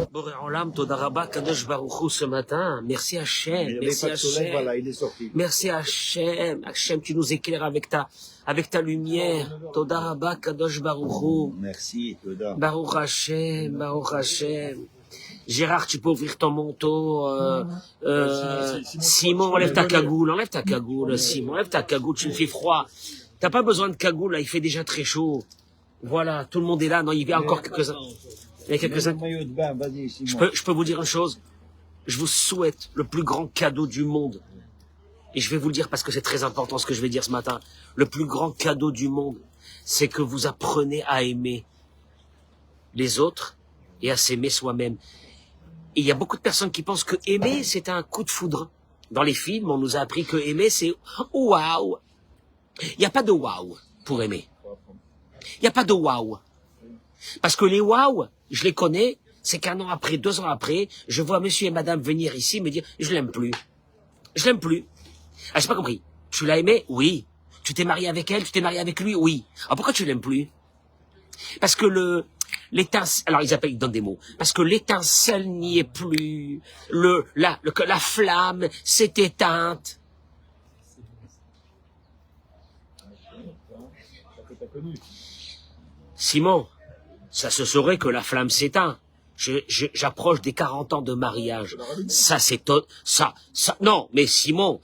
Boré Olam, Toda Rabba, Kadosh Baruch Hu ce matin. Merci Hachem, merci Hachem. Voilà, il est sorti. Merci Hachem. Hachem, tu nous éclaires avec ta lumière. Toda Rabba, Kadosh Baruch Hu. Merci, Toda. Baruch Hachem, Baruch Hachem. Gérard, tu peux ouvrir ton manteau. Simon, enlève ta cagoule, Simon, enlève ta cagoule, tu me fais froid. T'as pas besoin de cagoule, là, il fait déjà très chaud. Voilà, tout le monde est là. Non, il y a encore quelques-uns. Il y a quelques-uns. Je peux vous dire une chose. Je vous souhaite le plus grand cadeau du monde. Et je vais vous le dire parce que c'est très important ce que je vais dire ce matin. Le plus grand cadeau du monde, c'est que vous apprenez à aimer les autres et à s'aimer soi-même. Et il y a beaucoup de personnes qui pensent que aimer, c'est un coup de foudre. Dans les films, on nous a appris que aimer, c'est waouh. Il n'y a pas de waouh pour aimer. Il n'y a pas de waouh. Parce que les waouh, je les connais, c'est qu'un an après, 2 ans après, je vois monsieur et madame venir ici me dire, je l'aime plus. Je l'aime plus. Ah, j'ai pas compris. Tu l'as aimé? Oui. Tu t'es marié avec elle? Tu t'es marié avec lui? Oui. Ah, pourquoi tu l'aimes plus? Parce que l'étincelle, alors ils donnent des mots. Parce que l'étincelle n'y est plus. La flamme s'est éteinte. Simon, ça se saurait que la flamme s'éteint. J'approche des 40 ans de mariage. Ça, non, mais Simon,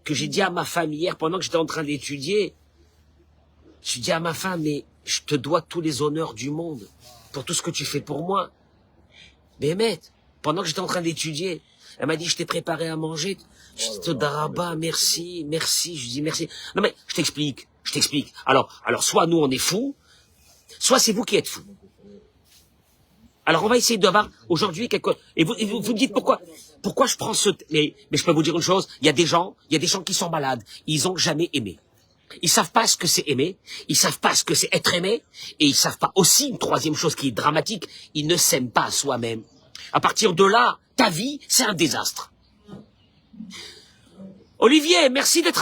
que j'ai dit à ma femme hier pendant que j'étais en train d'étudier. J'ai dit à ma femme, mais je te dois tous les honneurs du monde pour tout ce que tu fais pour moi. Mais pendant que j'étais en train d'étudier, elle m'a dit, je t'ai préparé à manger. Je te daraba, merci. Je dis merci. Non mais, je t'explique. Alors, soit nous on est fous, soit c'est vous qui êtes fous. Alors on va essayer d'avoir aujourd'hui quelque... Et vous me dites pourquoi je prends mais je peux vous dire une chose, il y a des gens qui sont malades, ils ont jamais aimé. Ils savent pas ce que c'est aimer, ils savent pas ce que c'est être aimé, et ils savent pas aussi une troisième chose qui est dramatique, ils ne s'aiment pas soi-même. À partir de là, ta vie, c'est un désastre. Olivier, merci d'être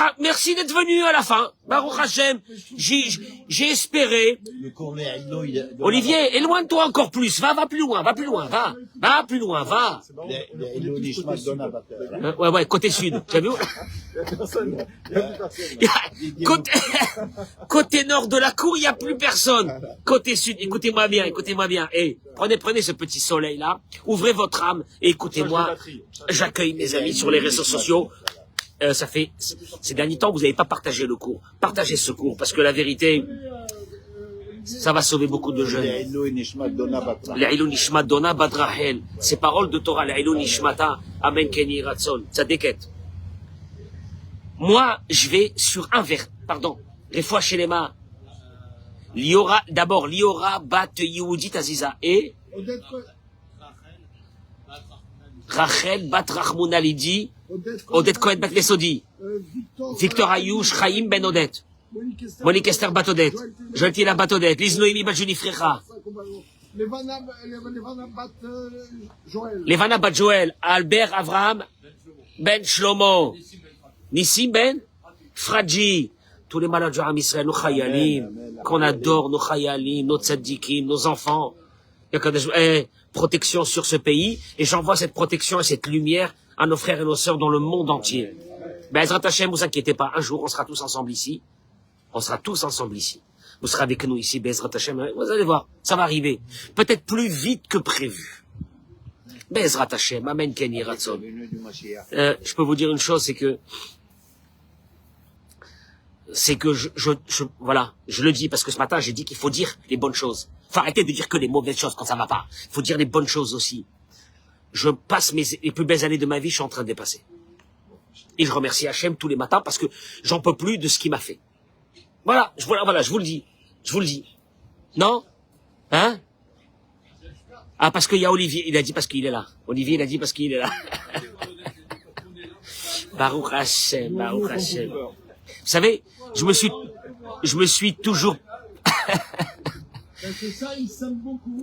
venu à la fin. Baruch Hashem, j'ai espéré. Olivier, éloigne-toi encore plus. Va plus loin. Va plus loin. Ouais, côté sud. Tu as vu? Côté nord de la cour, il n'y a plus personne. Côté sud, écoutez-moi bien. Et prenez ce petit soleil là. Ouvrez votre âme et écoutez-moi. J'accueille mes amis sur les réseaux sociaux. Ça fait ces derniers temps, vous n'avez pas partagé le cours. Partagez ce cours, parce que la vérité, ça va sauver beaucoup de jeunes. L'Ilou Nishmat Dona Badrahel. Ces paroles de Torah, l'Ilou Nishmata, Amen Keni Ratzon, ça déquête. Moi, je vais sur un vers, Refoua Shelema. D'abord, Liora Bat Yehudit Aziza et Rachel Bat Rachmona Lidi. Odette Cohen Bat Lesodi, Victor Ayouch, Chaim Ben Odette, Monique Esther Bat Odette, Joël Tila Bat Odette, Liz Noémie Bat Juni Frecha, Levana Bat Joël, Albert Avraham Ben Shlomo, Nissim Ben Fradji, tous les malades de Israël, nos Chayalim, qu'on adore, nos Chayalim, nos Tzadikim, nos enfants, protection sur ce pays, et j'envoie cette protection et cette lumière à nos frères et nos sœurs dans le monde entier. Ezrat Hashem, vous inquiétez pas, un jour on sera tous ensemble ici. Vous serez avec nous ici, Ezrat Hashem, vous allez voir, ça va arriver. Peut-être plus vite que prévu. Ezrat Hashem, Amen Keni Ratzon. Je peux vous dire une chose, c'est que voilà, je le dis parce que ce matin j'ai dit qu'il faut dire les bonnes choses. Faut arrêter de dire que les mauvaises choses quand ça va pas. Il faut dire les bonnes choses aussi. Je passe les plus belles années de ma vie, je suis en train de dépasser. Et je remercie Hachem tous les matins parce que j'en peux plus de ce qu'il m'a fait. Voilà, je vous le dis. Non? Hein? Ah, parce qu'il y a Olivier, il a dit parce qu'il est là. Baruch Hashem. Vous savez, je me suis toujours...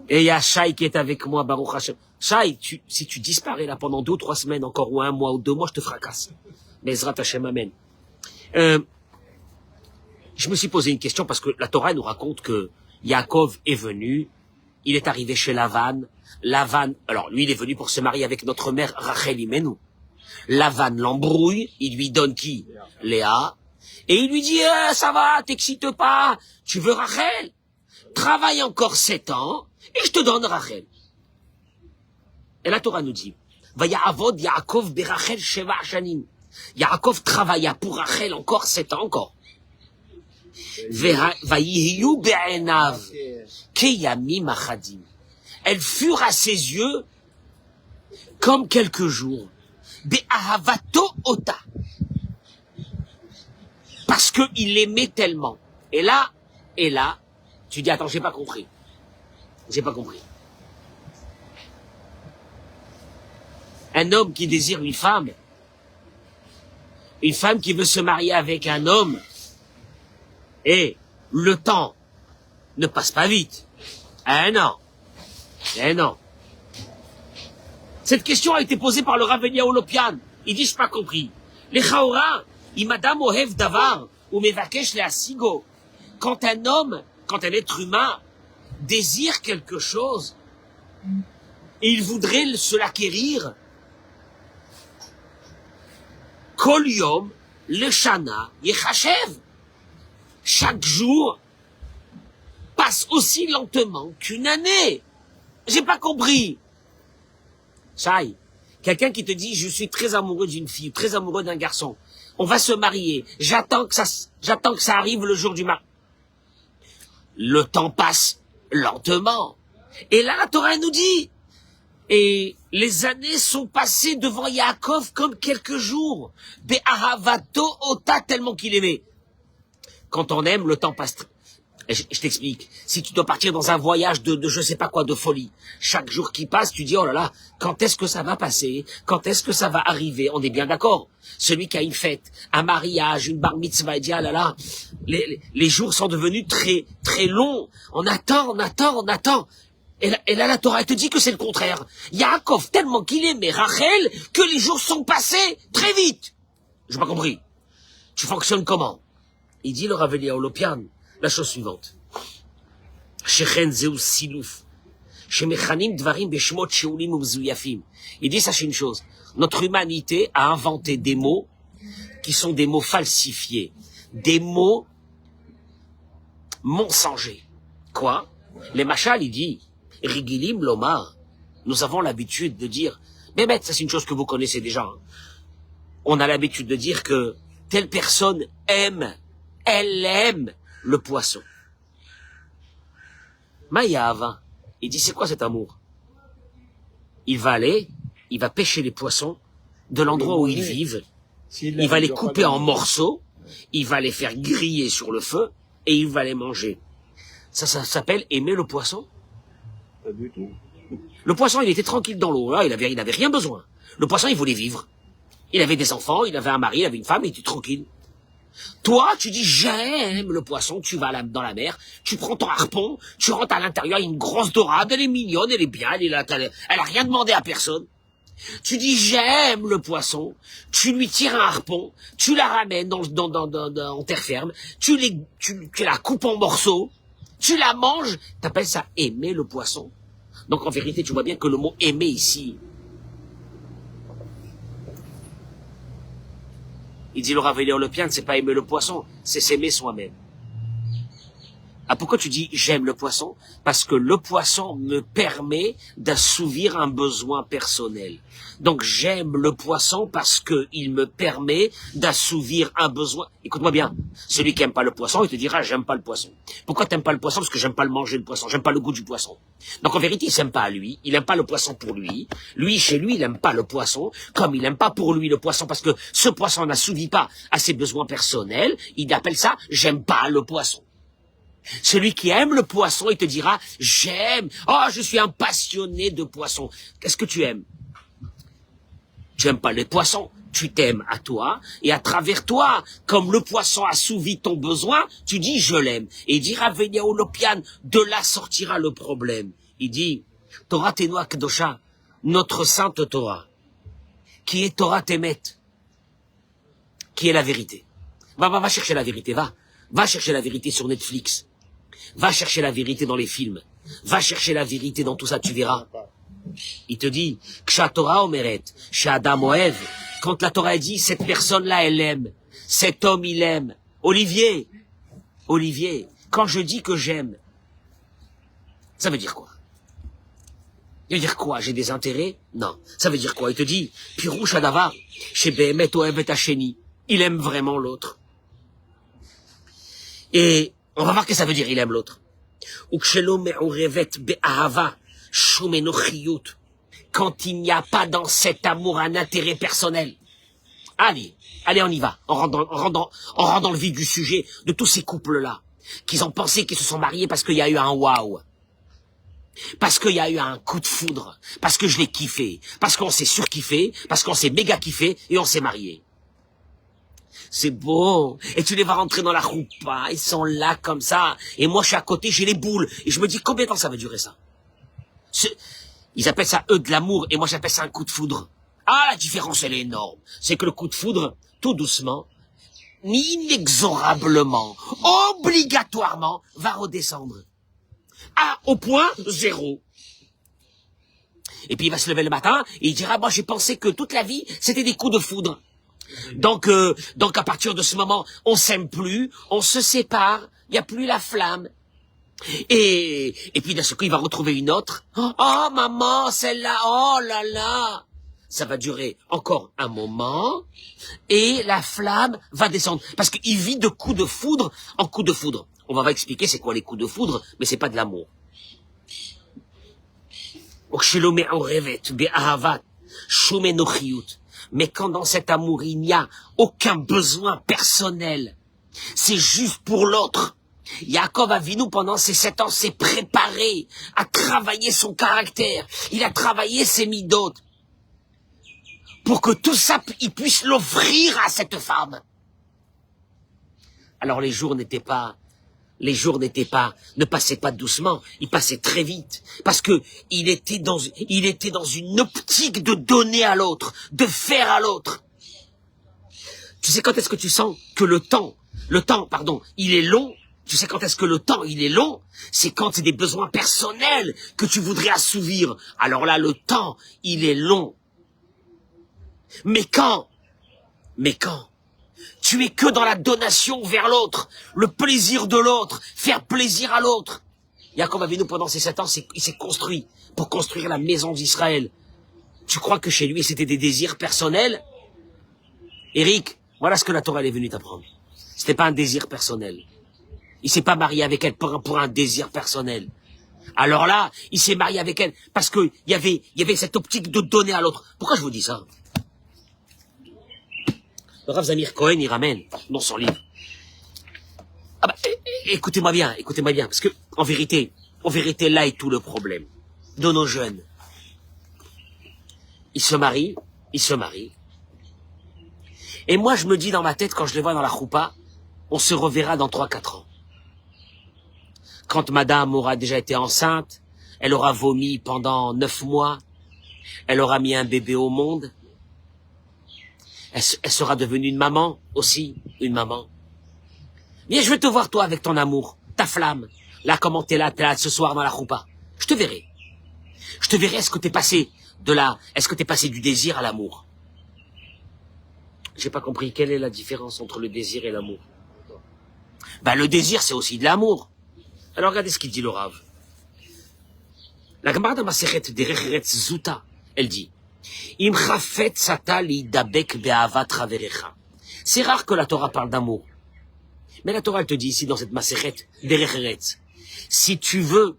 Et il y a Shai qui est avec moi, Baruch Hashem. Shai, si tu disparais là pendant 2 ou 3 semaines, encore ou 1 mois ou 2 mois, je te fracasse. Mais Ezrat Hashem, Amen. Je me suis posé une question parce que la Torah nous raconte que Yaakov est venu il est arrivé chez Lavan. Lavan, alors lui, il est venu pour se marier avec notre mère Rachel Imenu. Lavan l'embrouille, il lui donne qui? Léa. Et il lui dit, ça va, t'excite pas, tu veux Rachel? Travaille encore 7 ans, et je te donne Rachel. Et la Torah nous dit, Vaya'avod Yaakov berachel sheva shanim. Yaakov travailla pour Rachel encore 7 ans encore. Vayihiyu be'enav keyamim achadim. Elles furent à ses yeux comme quelques jours. Be'ahavato ota. Parce qu'il l'aimait tellement. Et là, tu dis, attends, j'ai pas compris. J'ai pas compris. Un homme qui désire une femme qui veut se marier avec un homme, et le temps ne passe pas vite. Non. Non. Cette question a été posée par le Rav Eliyahu Lopian. Il dit, je n'ai pas compris. Les Chaora, Imadam Ohev Davar, ou Mevakesh Leasigo. Quand un être humain désire quelque chose, et il voudrait se l'acquérir, Kol Yom, le Shana, Yechashev. Chaque jour passe aussi lentement qu'une année. J'ai pas compris. Shai, quelqu'un qui te dit, je suis très amoureux d'une fille, très amoureux d'un garçon. On va se marier. J'attends que ça arrive le jour du mariage. Le temps passe lentement. Et là, la Torah nous dit, et les années sont passées devant Yaakov comme quelques jours. Be'aravato ota, tellement qu'il aimait. Quand on aime, le temps passe. Je t'explique. Si tu dois partir dans un voyage de je sais pas quoi, de folie, chaque jour qui passe, tu dis, oh là là, quand est-ce que ça va passer? Quand est-ce que ça va arriver? On est bien d'accord. Celui qui a une fête, un mariage, une bar mitzvah, il dit, ah là là, les jours sont devenus très, très longs. On attend. Et là, la Torah, elle te dit que c'est le contraire. Yaakov, tellement qu'il aimait Rachel, que les jours sont passés très vite. J'ai pas compris. Tu fonctionnes comment? Il dit, le Rav Eliyahu Lopian, la chose suivante. Shechen zeu silouf. Shemechanim dvarim beshmot sheulim umzuyafim. Il dit, sachez une chose. Notre humanité a inventé des mots qui sont des mots falsifiés. Des mots mensongers. Quoi? Les machal, il dit, Rigilim lomar. Nous avons l'habitude de dire, mais ça c'est une chose que vous connaissez déjà. Hein. On a l'habitude de dire que telle personne aime, elle aime le poisson. Maïav, il dit, c'est quoi cet amour? Il va pêcher les poissons de l'endroit où ils vivent, il va les couper en morceaux, il va les faire griller sur le feu, et il va les manger. Ça s'appelle aimer le poisson? Pas du tout. Le poisson, il était tranquille dans l'eau, là, il avait rien besoin. Le poisson, il voulait vivre. Il avait des enfants, il avait un mari, il avait une femme, il était tranquille. Toi, tu dis, j'aime le poisson, tu vas dans la mer, tu prends ton harpon, tu rentres à l'intérieur, il y a une grosse dorade, elle est mignonne, elle est bien, elle a rien demandé à personne. Tu dis, j'aime le poisson, tu lui tires un harpon, tu la ramènes en terre ferme, tu la coupes en morceaux, tu la manges, t'appelles ça aimer le poisson. Donc en vérité, tu vois bien que le mot aimer ici, il dit le Rav Eliyahu Lopian, c'est pas aimer le poisson, c'est s'aimer soi-même. Ah, pourquoi tu dis j'aime le poisson? Parce que le poisson me permet d'assouvir un besoin personnel. Donc j'aime le poisson parce que il me permet d'assouvir un besoin. Écoute-moi bien, celui qui aime pas le poisson, il te dira j'aime pas le poisson. Pourquoi t'aimes pas le poisson? Parce que j'aime pas le manger le poisson, j'aime pas le goût du poisson. Donc en vérité, il s'aime pas à lui, il aime pas le poisson pour lui. Lui, chez lui, il aime pas le poisson, comme il aime pas pour lui le poisson parce que ce poisson n'assouvit pas à ses besoins personnels, il appelle ça j'aime pas le poisson. Celui qui aime le poisson, il te dira, j'aime, je suis un passionné de poisson. Qu'est-ce que tu aimes? Tu aimes pas les poissons, tu t'aimes à toi, et à travers toi, comme le poisson assouvit ton besoin, tu dis, je l'aime. Et il dira, Rav Eliyahu Lopian, de là sortira le problème. Il dit, Torah Tenoa Kedosha, notre sainte Torah, qui est Torah Temet, qui est la vérité. Va chercher la vérité, va chercher la vérité sur Netflix. Va chercher la vérité dans les films. Va chercher la vérité dans tout ça, tu verras. Il te dit, Ksha Torah omeret, chez Adam ou Ève, quand la Torah dit, cette personne-là, elle aime, cet homme, il aime. Olivier, quand je dis que j'aime, ça veut dire quoi? Il veut dire quoi? J'ai des intérêts? Non. Ça veut dire quoi? Il te dit, Pirouche Adava, chez Behemet Oev et Hasheni, il aime vraiment l'autre. Et on va voir ce que ça veut dire, il aime l'autre. Quand il n'y a pas dans cet amour un intérêt personnel. Allez, on y va. On rentre dans le vif du sujet de tous ces couples-là, qu'ils ont pensé qu'ils se sont mariés parce qu'il y a eu un waouh. Parce qu'il y a eu un coup de foudre. Parce que je l'ai kiffé. Parce qu'on s'est surkiffé. Parce qu'on s'est méga kiffé et on s'est mariés. C'est beau. Et tu les vas rentrer dans la roupa. Ils sont là comme ça. Et moi, je suis à côté, j'ai les boules. Et je me dis, combien de temps ça va durer ça? Ils appellent ça, eux, de l'amour. Et moi, j'appelle ça un coup de foudre. Ah, la différence, elle est énorme. C'est que le coup de foudre, tout doucement, inexorablement, obligatoirement, va redescendre. Ah, au point zéro. Et puis il va se lever le matin et il dira, moi j'ai pensé que toute la vie, c'était des coups de foudre. Donc à partir de ce moment, on s'aime plus, on se sépare, il n'y a plus la flamme. Et puis d'un seul coup, il va retrouver une autre. Oh maman, celle-là, oh là là. Ça va durer encore un moment et la flamme va descendre. Parce qu'il vit de coups de foudre en coups de foudre. On va expliquer c'est quoi les coups de foudre, mais c'est pas de l'amour. Mais quand dans cet amour, il n'y a aucun besoin personnel, c'est juste pour l'autre. Yaakov Avinu, pendant ces 7 ans, s'est préparé à travailler son caractère. Il a travaillé ses midotes pour que tout ça, il puisse l'offrir à cette femme. Alors les jours ne passaient pas doucement, ils passaient très vite, parce que il était dans une optique de donner à l'autre, de faire à l'autre. Tu sais quand est-ce que tu sens que le temps, il est long? Tu sais quand est-ce que le temps, il est long? C'est quand c'est des besoins personnels que tu voudrais assouvir. Alors là, le temps, il est long. Mais quand tu es que dans la donation vers l'autre, le plaisir de l'autre, faire plaisir à l'autre. Yaakov Avinu, pendant ces 7 ans, il s'est construit pour construire la maison d'Israël. Tu crois que chez lui, c'était des désirs personnels? Eric, voilà ce que la Torah est venue t'apprendre. C'était pas un désir personnel. Il s'est pas marié avec elle pour un désir personnel. Alors là, il s'est marié avec elle parce que il y avait cette optique de donner à l'autre. Pourquoi je vous dis ça? Le Rav Zamir Cohen, il ramène dans son livre. Ah bah, écoutez-moi bien, parce que, en vérité, là est tout le problème. De nos jeunes. Ils se marient. Et moi, je me dis dans ma tête, quand je les vois dans la choupa, on se reverra dans 3-4 ans. Quand madame aura déjà été enceinte, elle aura vomi pendant 9 mois, elle aura mis un bébé au monde, elle sera devenue une maman aussi, une maman. Viens, je veux te voir toi avec ton amour, ta flamme. Là, comment t'es là ce soir dans la choupa. Je te verrai. Est-ce que t'es passé du désir à l'amour? J'ai pas compris, quelle est la différence entre le désir et l'amour? Ben, le désir, c'est aussi de l'amour. Alors, regardez ce qu'il dit le Rav. La Gemara de Masechet Derech Eretz Zuta, elle dit, Im chafet sata li'idabek be'avat chaverecha. C'est rare que la Torah parle d'amour. Mais la Torah, elle te dit ici, dans cette Masechet Derech Eretz, si tu vas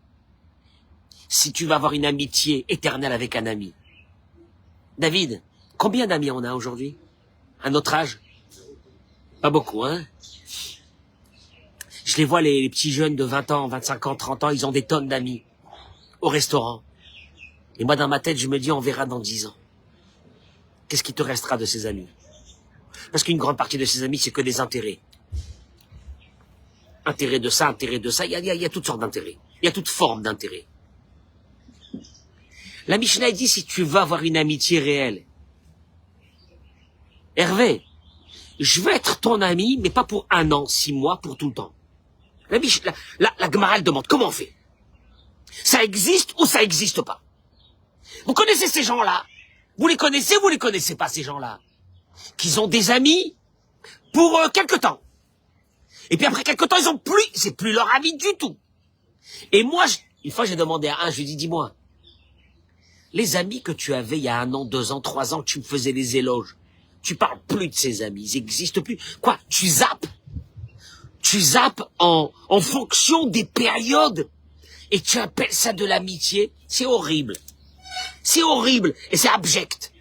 avoir une amitié éternelle avec un ami. David, combien d'amis on a aujourd'hui? À notre âge? Pas beaucoup, hein? Je les vois, les petits jeunes de 20 ans, 25 ans, 30 ans, ils ont des tonnes d'amis au restaurant. Et moi, dans ma tête, je me dis, on verra dans 10 ans. Qu'est-ce qui te restera de ces amis? Parce qu'une grande partie de ces amis, c'est que des intérêts. Intérêt de ça, il y a toutes sortes d'intérêts. Il y a toutes formes d'intérêts. La Mishnah dit, si tu veux avoir une amitié réelle, Hervé, je veux être ton ami, mais pas pour 1 an, 6 mois, pour tout le temps. La Gemara, elle demande, comment on fait? Ça existe ou ça n'existe pas. Vous connaissez ces gens-là? Vous les connaissez ou vous les connaissez pas, ces gens-là? Qu'ils ont des amis pour quelque temps. Et puis après quelque temps, ils ont plus, c'est plus leur ami du tout. Et moi, une fois, j'ai demandé à un, je lui ai dit, dis-moi, les amis que tu avais il y a 1 an, 2 ans, 3 ans, tu me faisais les éloges. Tu parles plus de ces amis, ils n'existent plus. Quoi? Tu zappes en fonction des périodes et tu appelles ça de l'amitié? C'est horrible. C'est horrible et c'est abject.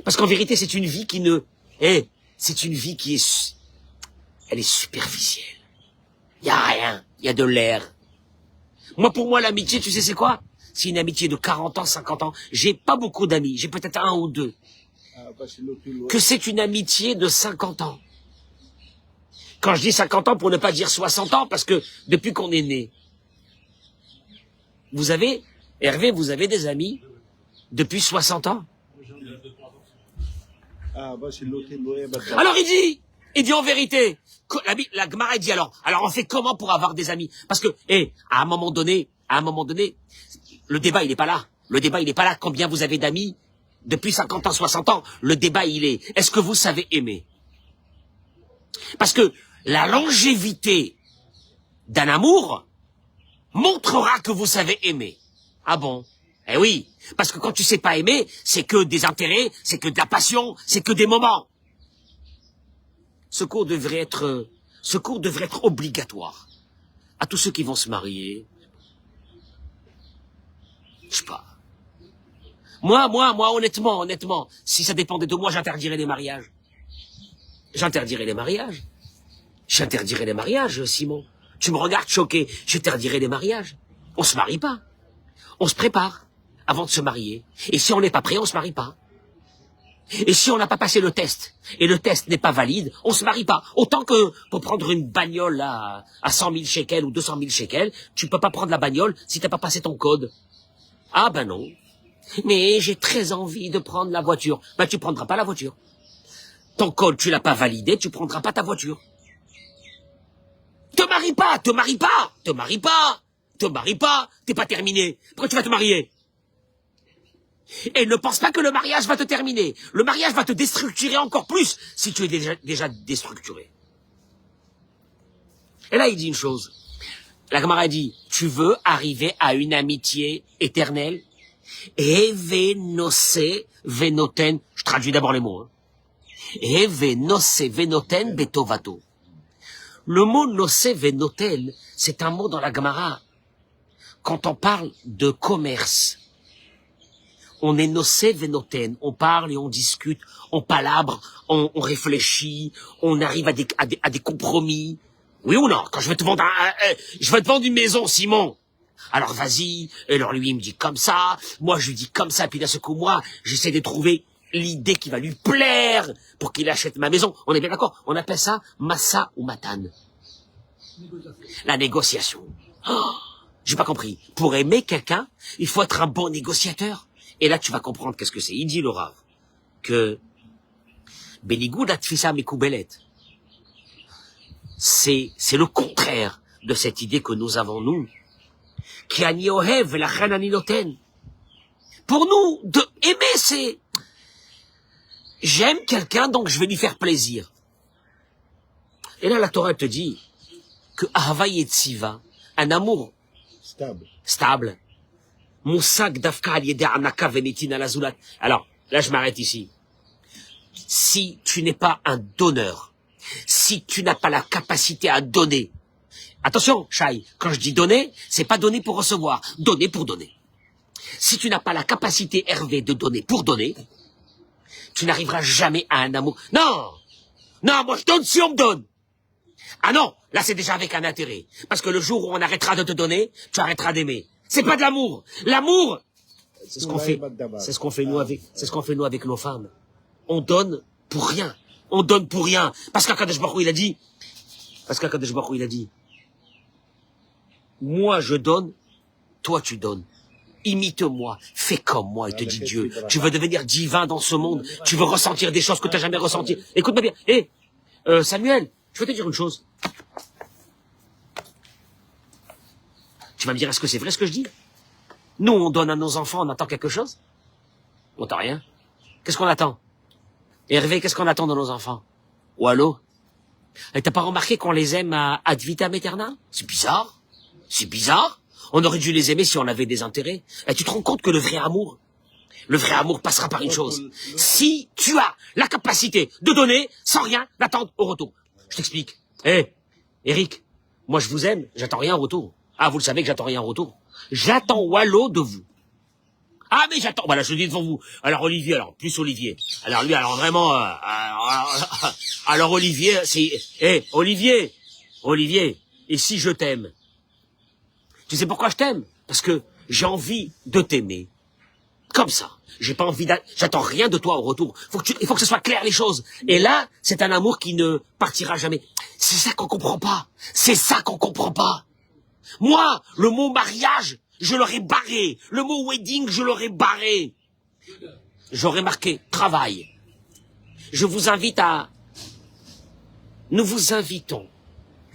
Parce qu'en vérité, c'est une vie qui ne... c'est une vie qui est... Elle est superficielle. Il n'y a rien, il y a de l'air. Moi, pour moi, l'amitié, tu sais c'est quoi? C'est une amitié de 40 ans, 50 ans. J'ai pas beaucoup d'amis, j'ai peut-être 1 ou 2. Que c'est une amitié de 50 ans. Quand je dis 50 ans, pour ne pas dire 60 ans, parce que depuis qu'on est né, vous avez, Hervé, vous avez des amis depuis 60 ans. Alors il dit en vérité, la Gemara dit alors on fait comment pour avoir des amis? Parce que, à un moment donné, le débat il n'est pas là. Le débat il n'est pas là. Combien vous avez d'amis depuis 50 ans, 60 ans? Le débat il est, est-ce que vous savez aimer? Parce que la longévité d'un amour montrera que vous savez aimer. Ah bon? Eh oui, parce que quand tu sais pas aimer, c'est que des intérêts, c'est que de la passion, c'est que des moments. Ce cours devrait être obligatoire à tous ceux qui vont se marier. Je sais pas. Moi, honnêtement, si ça dépendait de moi, j'interdirais les mariages. J'interdirais les mariages, Simon. Tu me regardes choqué, j'interdirais les mariages. On se marie pas. On se prépare avant de se marier. Et si on n'est pas prêt, on se marie pas. Et si on n'a pas passé le test, et le test n'est pas valide, on se marie pas. Autant que pour prendre une bagnole là, à 100 000 shekels ou 200 000 shekels, tu peux pas prendre la bagnole si t'as pas passé ton code. Ah ben non. Mais j'ai très envie de prendre la voiture. Ben tu prendras pas la voiture. Ton code, tu l'as pas validé, tu prendras pas ta voiture. Te marie pas, t'es pas terminé. Pourquoi tu vas te marier? Et ne pense pas que le mariage va te terminer. Le mariage va te déstructurer encore plus si tu es déjà déstructuré. Et là, il dit une chose. La Gemara dit, tu veux arriver à une amitié éternelle? Evenose venoten, je traduis d'abord les mots. Evenose venoten betovato. Le mot nose venoten, c'est un mot dans la Gemara. Quand on parle de commerce, on est nocé venoten, on parle et on discute, on palabre, on réfléchit, on arrive à des compromis. Oui ou non? Quand je vais te vendre une maison, Simon. Alors vas-y, et alors lui il me dit comme ça, moi je lui dis comme ça, puis d'un seul coup moi, j'essaie de trouver l'idée qui va lui plaire pour qu'il achète ma maison. On est bien d'accord? On appelle ça massa ou matane. La négociation. Oh, j'ai pas compris. Pour aimer quelqu'un, il faut être un bon négociateur. Et là, tu vas comprendre qu'est-ce que c'est. Il dit, le Rav, que Benigoud atfisa mekoubelet, c'est le contraire de cette idée que nous avons, nous. Ki ani ohev velachan ani noten. Pour nous, de aimer, c'est j'aime quelqu'un, donc je vais lui faire plaisir. Et là, la Torah te dit que ahava yetziva, un amour stable. Moussak dafka al-yedé anaka venetina lazulat. Alors, là, je m'arrête ici. Si tu n'es pas un donneur, si tu n'as pas la capacité à donner, attention, Shai, quand je dis donner, c'est pas donner pour recevoir, donner pour donner. Si tu n'as pas la capacité, Hervé, de donner pour donner, tu n'arriveras jamais à un amour. Non, moi je donne si on me donne. Ah non, là c'est déjà avec un intérêt. Parce que le jour où on arrêtera de te donner, tu arrêteras d'aimer. C'est pas de l'amour. L'amour, c'est ce qu'on fait. C'est ce qu'on fait nous avec nos femmes. On donne pour rien. On donne pour rien. Parce qu'Akadosh Baruch Hu, il a dit, moi je donne, toi tu donnes. Imite-moi, fais comme moi, il te dit Dieu. Tu veux devenir divin dans ce monde, tu veux ressentir des choses que tu n'as jamais ressenties. Écoute-moi bien. Samuel, je veux te dire une chose. Tu vas me dire, est-ce que c'est vrai ce que je dis? Nous, on donne à nos enfants, on attend quelque chose? On attend rien. Qu'est-ce qu'on attend? Hervé, qu'est-ce qu'on attend de nos enfants? Ou allô? Et t'as pas remarqué qu'on les aime à ad vitam aeternam? C'est bizarre. C'est bizarre. On aurait dû les aimer si on avait des intérêts. Et tu te rends compte que le vrai amour passera par une chose. Si tu as la capacité de donner sans rien attendre au retour. Je t'explique. Eric, moi je vous aime, j'attends rien en retour. Ah, vous le savez que j'attends rien en retour. J'attends wallo de vous. Ah, mais j'attends. Voilà, je le dis devant vous. Alors Olivier, plus Olivier. Alors lui, alors vraiment. Alors Olivier, c'est. Olivier. Et si je t'aime, tu sais pourquoi je t'aime? Parce que j'ai envie de t'aimer. Comme ça. J'ai pas envie j'attends rien de toi au retour. Il faut que ce soit clair les choses. Et là, c'est un amour qui ne partira jamais. C'est ça qu'on comprend pas. C'est ça qu'on comprend pas. Moi, le mot mariage, je l'aurais barré. Le mot wedding, je l'aurais barré. J'aurais marqué travail. Je vous invite à... Nous vous invitons.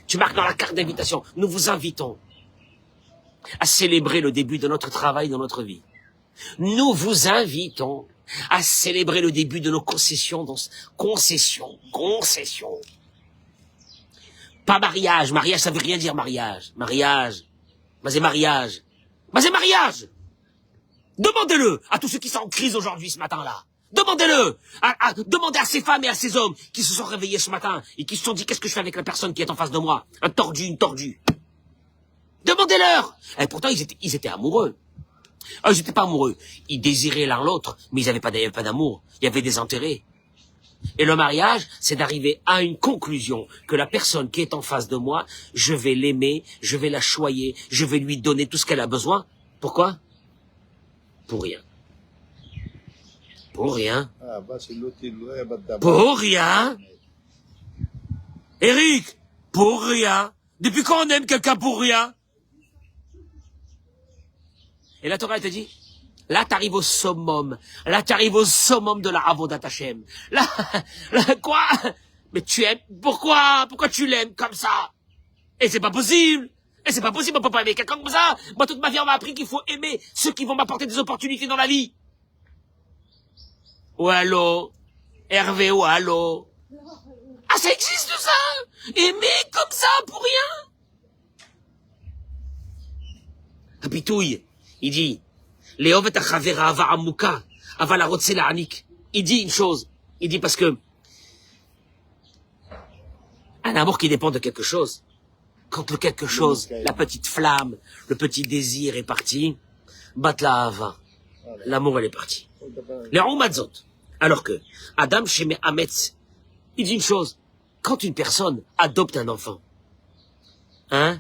Tu marques dans la carte d'invitation. Nous vous invitons à célébrer le début de notre travail dans notre vie. Nous vous invitons à célébrer le début de nos concessions. Concessions. Pas mariage. Mariage, ça veut rien dire mariage. Mariage. Mais c'est mariage. Demandez-le à tous ceux qui sont en crise aujourd'hui ce matin-là. Demandez-le. Demandez à ces femmes et à ces hommes qui se sont réveillés ce matin et qui se sont dit qu'est-ce que je fais avec la personne qui est en face de moi. Un tordu, une tordue. Demandez-leur. Et pourtant, ils étaient amoureux. Ils n'étaient pas amoureux. Ils désiraient l'un l'autre, mais il n'y avait pas d'amour. Il y avait des intérêts. Et le mariage, c'est d'arriver à une conclusion que la personne qui est en face de moi, je vais l'aimer, je vais la choyer, je vais lui donner tout ce qu'elle a besoin. Pourquoi? Pour rien. Pour rien. Pour rien. Eric, pour rien. Depuis quand on aime quelqu'un pour rien? Et la Torah, elle te dit, là, t'arrives au summum. Là, t'arrives au summum de la Avodat Hashem. Là, quoi? Mais tu aimes, pourquoi tu l'aimes comme ça? Et c'est pas possible. On peut pas aimer quelqu'un comme ça. Moi, toute ma vie, on m'a appris qu'il faut aimer ceux qui vont m'apporter des opportunités dans la vie. Ou allô? Hervé, ou allô? Ah, ça existe, ça? Aimer comme ça, pour rien? Capitouille. Il dit, il dit une chose. Il dit parce que un amour qui dépend de quelque chose, quand le quelque chose, la petite flamme, le petit désir est parti, batla hava, l'amour elle est partie. Les Roumadzot. Alors que Adam Shemé Hametz, il dit une chose, quand une personne adopte un enfant, elle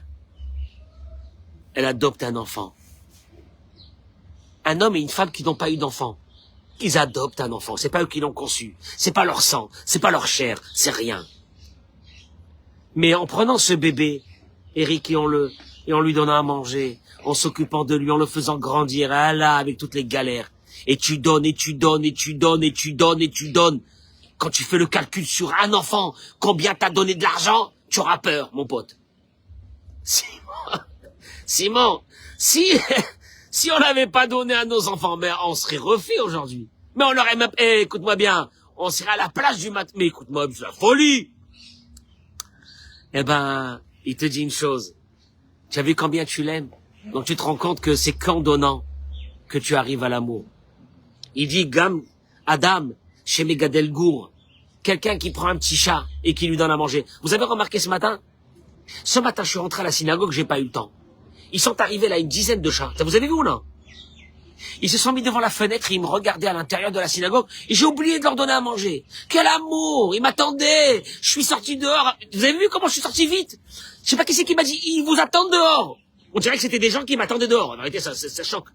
adopte un enfant. Un homme et une femme qui n'ont pas eu d'enfant, ils adoptent un enfant. C'est pas eux qui l'ont conçu. C'est pas leur sang. C'est pas leur chair. C'est rien. Mais en prenant ce bébé, Eric, et en lui donnant à manger, en s'occupant de lui, en le faisant grandir, avec toutes les galères. Et tu donnes, et tu donnes, et tu donnes, et tu donnes, et tu donnes. Quand tu fais le calcul sur un enfant, combien t'as donné de l'argent, tu auras peur, mon pote. Simon, si on n'avait pas donné à nos enfants, mais on serait refait aujourd'hui. Mais on aurait même, écoute-moi bien, on serait à la place du mat. Mais écoute-moi, c'est la folie. Eh ben, il te dit une chose. Tu as vu combien tu l'aimes? Donc tu te rends compte que c'est qu'en donnant que tu arrives à l'amour. Il dit, Adam, chez Megadel Gour, quelqu'un qui prend un petit chat et qui lui donne à manger. Vous avez remarqué ce matin? Ce matin, je suis rentré à la synagogue, j'ai pas eu le temps. Ils sont arrivés là, une dizaine de chats. Vous avez vu ou non? Ils se sont mis devant la fenêtre et ils me regardaient à l'intérieur de la synagogue et j'ai oublié de leur donner à manger. Quel amour! Ils m'attendaient! Je suis sorti dehors. Vous avez vu comment je suis sorti vite? Je sais pas qui c'est qui m'a dit, ils vous attendent dehors. On dirait que c'était des gens qui m'attendaient dehors. En vérité, ça choque.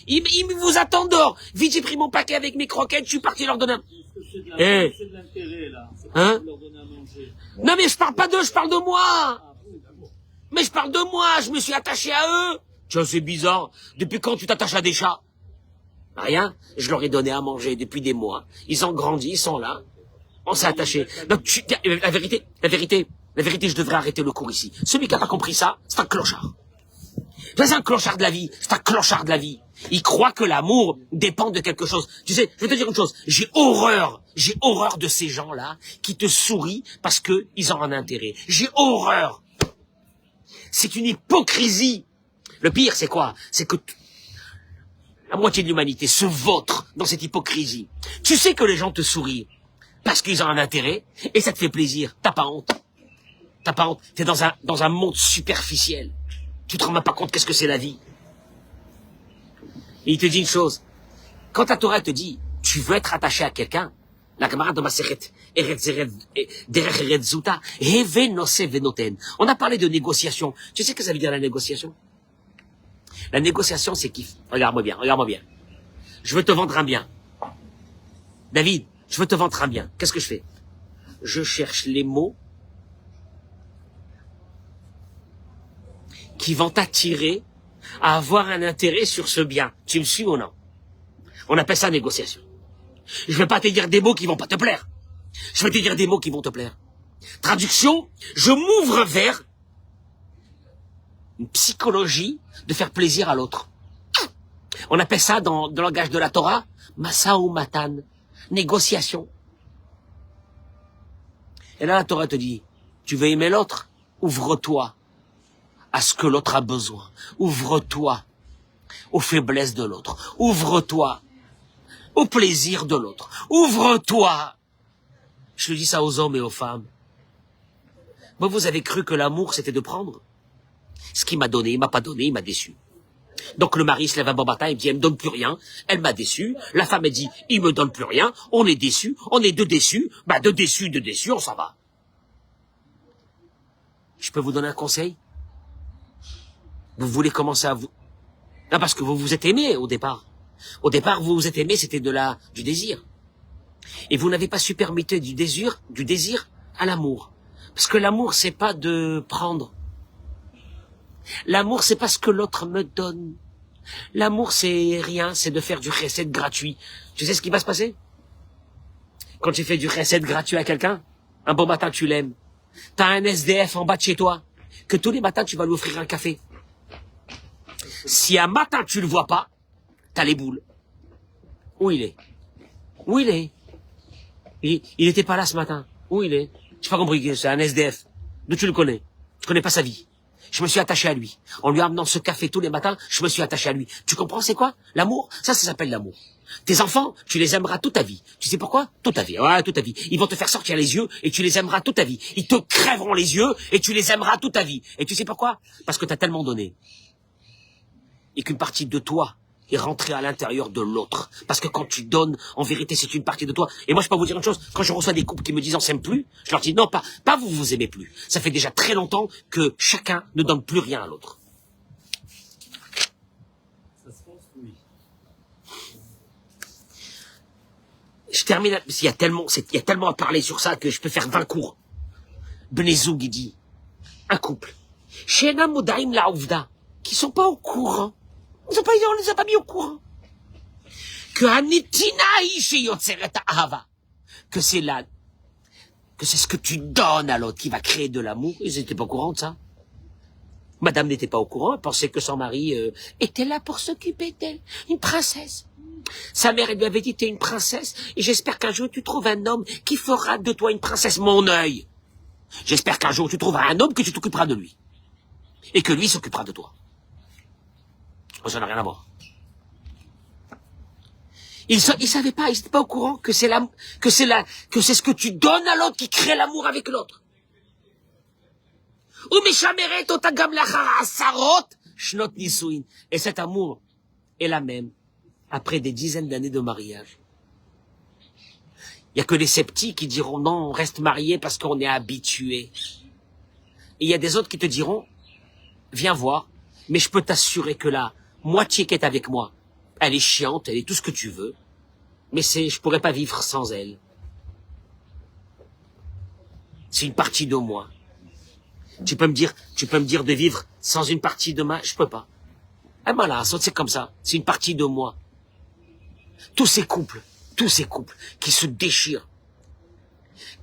Ils vous attendent dehors. Vite, j'ai pris mon paquet avec mes croquettes, je suis parti leur donner. C'est de l'intérêt, là. Hein? Leur donner à manger. Non, mais je parle pas d'eux, je parle de moi. Mais je parle de moi, je me suis attaché à eux. Tiens, c'est bizarre. Depuis quand tu t'attaches à des chats? Rien. Je leur ai donné à manger depuis des mois. Ils ont grandi, ils sont là. On s'est attachés. Donc, la vérité, je devrais arrêter le cours ici. Celui qui n'a pas compris ça, c'est un clochard. C'est un clochard de la vie. C'est un clochard de la vie. Il croit que l'amour dépend de quelque chose. Tu sais, je vais te dire une chose. J'ai horreur de ces gens-là qui te sourient parce que ils ont un intérêt. J'ai horreur. C'est une hypocrisie. Le pire, c'est quoi? C'est que la moitié de l'humanité se vautre dans cette hypocrisie. Tu sais que les gens te sourient parce qu'ils ont un intérêt et ça te fait plaisir. T'as pas honte. T'as pas honte. T'es dans un monde superficiel. Tu te rends même pas compte qu'est-ce que c'est la vie. Et il te dit une chose. Quand ta Torah te dit, tu veux être attaché à quelqu'un, la camarade de Maseret, Derech Eretz Zuta, Heve Nose Venoten. On a parlé de négociation. Tu sais ce que ça veut dire la négociation? La négociation, c'est qui? Regarde-moi bien, regarde-moi bien. Je veux te vendre un bien. David, je veux te vendre un bien. Qu'est-ce que je fais? Je cherche les mots qui vont t'attirer à avoir un intérêt sur ce bien. Tu me suis ou non? On appelle ça négociation. Je vais pas te dire des mots qui vont pas te plaire. Je vais te dire des mots qui vont te plaire. Traduction, je m'ouvre vers une psychologie de faire plaisir à l'autre. On appelle ça dans le langage de la Torah, Masa ou Matan, négociation. Et là la Torah te dit, tu veux aimer l'autre? Ouvre-toi à ce que l'autre a besoin. Ouvre-toi aux faiblesses de l'autre. Ouvre-toi au plaisir de l'autre. Ouvre-toi. Je dis ça aux hommes et aux femmes. Moi, vous avez cru que l'amour, c'était de prendre? Ce qu'il m'a donné, il m'a pas donné, il m'a déçu. Donc le mari se lève un bon matin, il me dit, elle me donne plus rien, elle m'a déçu. La femme, elle dit, il me donne plus rien, on est déçus, on est deux déçus. Bah, deux déçus, on s'en va. Je peux vous donner un conseil? Vous voulez commencer à vous... Non, parce que vous vous êtes aimé au départ. Au départ, vous vous êtes aimé, c'était du désir. Et vous n'avez pas su permettre du désir à l'amour. Parce que l'amour, c'est pas de prendre. L'amour, c'est pas ce que l'autre me donne. L'amour, c'est rien, c'est de faire du chesed gratuit. Tu sais ce qui va se passer? Quand tu fais du chesed gratuit à quelqu'un, un bon matin, tu l'aimes. T'as un SDF en bas de chez toi, que tous les matins, tu vas lui offrir un café. Si un matin, tu le vois pas, t'as les boules. Où il est? Où il est? Il était pas là ce matin. Où il est? J'ai pas compris, c'est un SDF. D'où tu le connais? Je connais pas sa vie. Je me suis attaché à lui. En lui amenant ce café tous les matins, je me suis attaché à lui. Tu comprends c'est quoi? L'amour? Ça s'appelle l'amour. Tes enfants, tu les aimeras toute ta vie. Tu sais pourquoi? Toute ta vie. Ouais, toute ta vie. Ils vont te faire sortir les yeux et tu les aimeras toute ta vie. Ils te crèveront les yeux et tu les aimeras toute ta vie. Et tu sais pourquoi? Parce que t'as tellement donné. Et qu'une partie de toi est rentrée à l'intérieur de l'autre. Parce que quand tu donnes, en vérité, c'est une partie de toi. Et moi, je peux vous dire une chose. Quand je reçois des couples qui me disent on s'aime plus, je leur dis non, pas vous vous aimez plus. Ça fait déjà très longtemps que chacun ne donne plus rien à l'autre. Ça se construit. Je termine, parce qu'il y a tellement à parler sur ça que je peux faire 20 cours. Benezoug, il dit, un couple. Shena Modaim la Ouvda, qui sont pas au courant. On les a pas mis au courant. Que c'est ce que tu donnes à l'autre qui va créer de l'amour. Ils n'étaient pas au courant de ça. Madame n'était pas au courant, elle pensait que son mari était là pour s'occuper d'elle. Une princesse. Sa mère, elle lui avait dit, t'es une princesse, et j'espère qu'un jour tu trouves un homme qui fera de toi une princesse, mon œil. J'espère qu'un jour tu trouveras un homme que tu t'occuperas de lui. Et que lui s'occupera de toi. Ça n'a rien à voir. Ils savaient pas, ils n'étaient pas au courant que c'est ce que tu donnes à l'autre qui crée l'amour avec l'autre. Et cet amour est la même après des dizaines d'années de mariage. Il y a que les sceptiques qui diront non, on reste marié parce qu'on est habitué. Et il y a des autres qui te diront, viens voir, mais je peux t'assurer que la moitié qui est avec moi, elle est chiante, elle est tout ce que tu veux, mais je pourrais pas vivre sans elle. C'est une partie de moi. Tu peux me dire de vivre sans une partie de moi, je peux pas. Ah ben là, c'est comme ça, c'est une partie de moi. Tous ces couples qui se déchirent,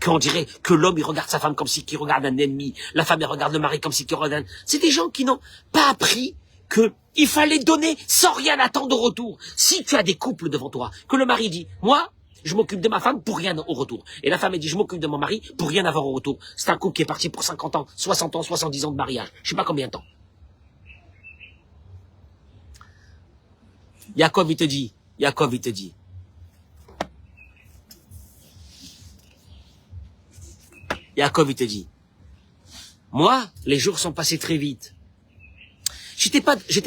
qu'on dirait que l'homme il regarde sa femme comme si qu'il regarde un ennemi, la femme elle regarde le mari comme si qu'il regarde c'est des gens qui n'ont pas appris que il fallait donner sans rien attendre au retour. Si tu as des couples devant toi, que le mari dit, moi, je m'occupe de ma femme pour rien au retour. Et la femme elle dit, je m'occupe de mon mari pour rien avoir au retour. C'est un couple qui est parti pour 50 ans, 60 ans, 70 ans de mariage. Je sais pas combien de temps. Jacob, il te dit, moi, les jours sont passés très vite. J'étais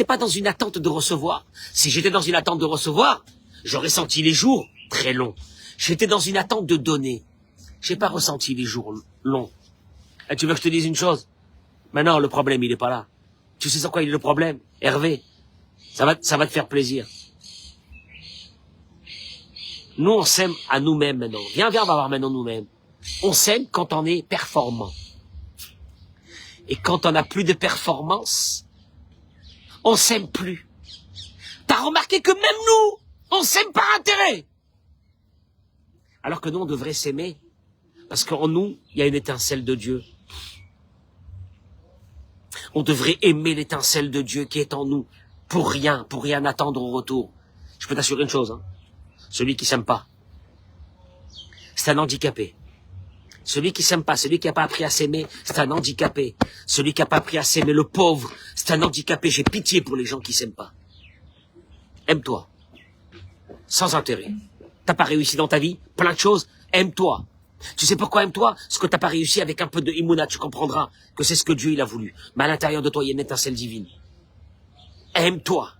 pas dans une attente de recevoir. Si j'étais dans une attente de recevoir, j'aurais senti les jours très longs. J'étais dans une attente de donner. J'ai pas ressenti les jours longs. Et tu veux que je te dise une chose? Maintenant, le problème, il est pas là. Tu sais sur quoi il est le problème? Hervé, ça va te faire plaisir. Nous, on s'aime à nous-mêmes maintenant. Viens, on va voir maintenant nous-mêmes. On s'aime quand on est performant. Et quand on n'a plus de performance, on s'aime plus. T'as remarqué que même nous, on s'aime par intérêt. Alors que nous, on devrait s'aimer. Parce qu'en nous, il y a une étincelle de Dieu. On devrait aimer l'étincelle de Dieu qui est en nous. Pour rien attendre au retour. Je peux t'assurer une chose, hein. Celui qui s'aime pas, c'est un handicapé. Celui qui s'aime pas, celui qui n'a pas appris à s'aimer, c'est un handicapé. Celui qui n'a pas appris à s'aimer, le pauvre, c'est un handicapé. J'ai pitié pour les gens qui s'aiment pas. Aime-toi. Sans intérêt. T'as pas réussi dans ta vie, plein de choses, aime-toi. Tu sais pourquoi aime-toi? Parce que t'as pas réussi avec un peu de Imouna, tu comprendras que c'est ce que Dieu il a voulu. Mais à l'intérieur de toi, il y a une étincelle divine. Aime-toi.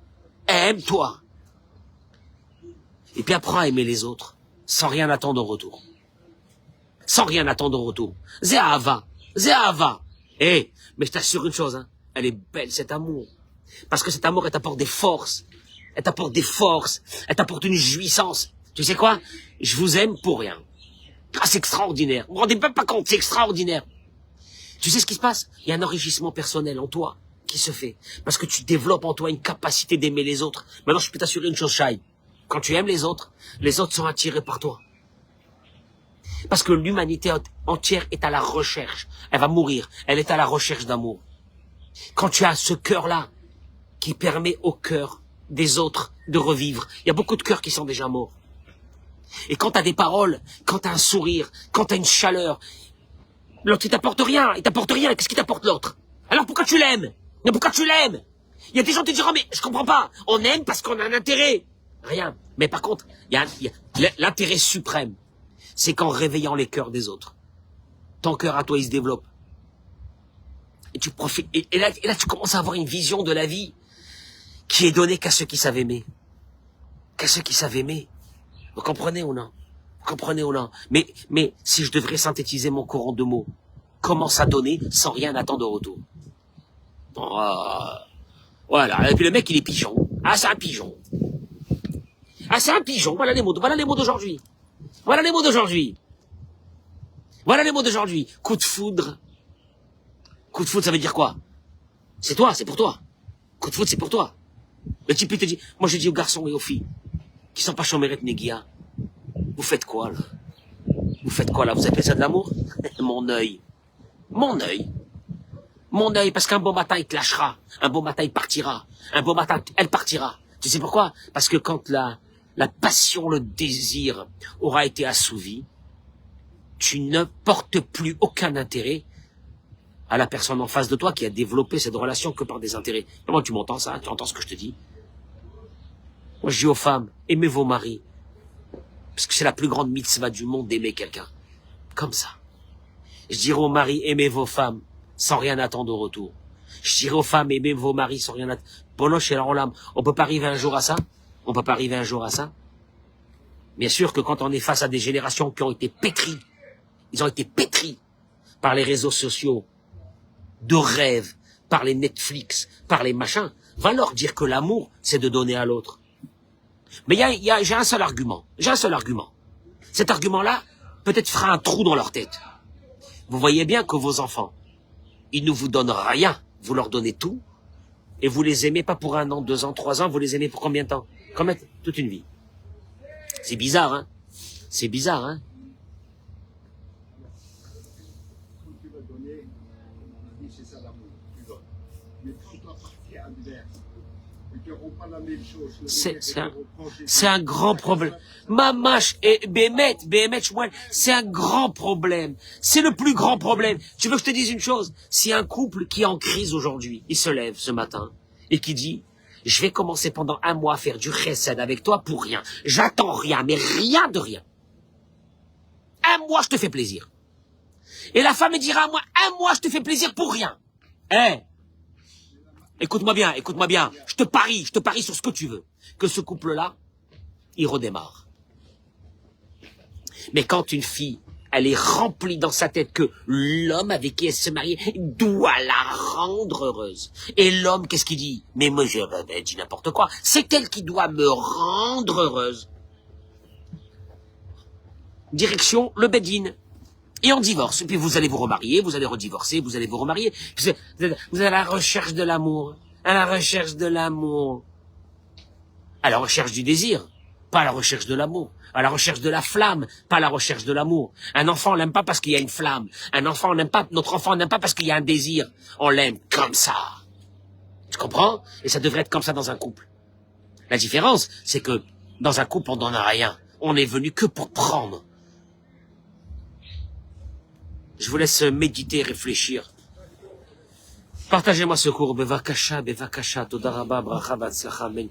Aime-toi. Et puis apprends à aimer les autres, sans rien attendre au retour. Sans rien attendre au retour. Zéhava. Mais je t'assure une chose, hein, elle est belle, cet amour. Parce que cet amour, elle t'apporte des forces. Elle t'apporte une jouissance. Tu sais quoi? Je vous aime pour rien. Ah, c'est extraordinaire. Vous vous rendez même pas compte, c'est extraordinaire. Tu sais ce qui se passe? Il y a un enrichissement personnel en toi qui se fait. Parce que tu développes en toi une capacité d'aimer les autres. Maintenant, je peux t'assurer une chose, Shai. Quand tu aimes les autres sont attirés par toi. Parce que l'humanité entière est à la recherche. Elle va mourir. Elle est à la recherche d'amour. Quand tu as ce cœur-là, qui permet au cœur des autres de revivre. Il y a beaucoup de cœurs qui sont déjà morts. Et quand tu as des paroles, quand tu as un sourire, quand tu as une chaleur, l'autre, il t'apporte rien. Qu'est-ce qui t'apporte l'autre? Alors pourquoi tu l'aimes? Mais pourquoi tu l'aimes? Il y a des gens qui te diront, mais je comprends pas. On aime parce qu'on a un intérêt. Rien. Mais par contre, il y a l'intérêt suprême. C'est qu'en réveillant les cœurs des autres, ton cœur à toi, il se développe. Et tu profites. Et là, tu commences à avoir une vision de la vie qui est donnée qu'à ceux qui savent aimer. Qu'à ceux qui savent aimer. Vous comprenez ou non? Mais si je devrais synthétiser mon cours en 2 mots, commence à donner sans rien attendre au retour. Voilà. Et puis le mec, il est pigeon. Ah, c'est un pigeon. Voilà les mots d'aujourd'hui. Voilà les mots d'aujourd'hui. Coup de foudre. Coup de foudre, ça veut dire quoi? C'est toi, c'est pour toi. Coup de foudre, c'est pour toi. Le type, il te dit, moi je dis aux garçons et aux filles, qui sont pas chômérés de Néguia, vous faites quoi là? Vous appelez ça de l'amour? Mon œil, parce qu'un bon matin, il te lâchera. Un bon matin, il partira. Un bon matin, elle partira. Tu sais pourquoi? Parce que quand la passion, le désir aura été assouvi, tu ne portes plus aucun intérêt à la personne en face de toi qui a développé cette relation que par des intérêts. Comment tu m'entends ça? Tu entends ce que je te dis? Moi, je dis aux femmes, aimez vos maris. Parce que c'est la plus grande mitzvah du monde d'aimer quelqu'un. Comme ça. Je dirais aux maris, aimez vos femmes sans rien attendre au retour. Je dirais aux femmes, aimez vos maris sans rien attendre. Bonoche et l'âme. On peut pas arriver un jour à ça? Bien sûr que quand on est face à des générations qui ont été pétries, ils ont été pétris par les réseaux sociaux, de rêves, par les Netflix, par les machins, va leur dire que l'amour, c'est de donner à l'autre. Mais j'ai un seul argument. Cet argument-là, peut-être fera un trou dans leur tête. Vous voyez bien que vos enfants, ils ne vous donnent rien. Vous leur donnez tout. Et vous les aimez pas pour 1 an, 2 ans, 3 ans. Vous les aimez pour combien de temps? Toute une vie. C'est bizarre, hein? Quand tu vas donner, on a dit c'est ça l'amour, tu donnes. Mais quand la partie adverse, C'est un grand problème. Mamash et Bémet, Shmuel, c'est un grand problème. C'est le plus grand problème. Tu veux que je te dise une chose? Si un couple qui est en crise aujourd'hui, il se lève ce matin et qui dit, je vais commencer pendant 1 mois à faire du chesed avec toi pour rien. J'attends rien, mais rien de rien. 1 mois, je te fais plaisir. Et la femme dira à moi, 1 mois, je te fais plaisir pour rien. Écoute-moi bien, je te parie sur ce que tu veux. Que ce couple-là, il redémarre. Mais quand une fille, elle est remplie dans sa tête que l'homme avec qui elle se marie doit la rendre heureuse. Et l'homme, qu'est-ce qu'il dit? Mais moi, je dis n'importe quoi. C'est elle qui doit me rendre heureuse. Direction le Bedin. Et on divorce. Et puis vous allez vous remarier, vous allez redivorcer, vous allez vous remarier. Vous êtes à la recherche de l'amour. À la recherche de l'amour. À la recherche du désir. Pas à la recherche de l'amour. À la recherche de la flamme, pas à la recherche de l'amour. Un enfant, on l'aime pas parce qu'il y a une flamme. Notre enfant, on n'aime pas parce qu'il y a un désir. On l'aime comme ça. Tu comprends? Et ça devrait être comme ça dans un couple. La différence, c'est que dans un couple, on n'en a rien. On est venu que pour prendre. Je vous laisse méditer, réfléchir. Partagez-moi ce cours. Bevakasha, toda rabba, bracha, vatzlacha, amen.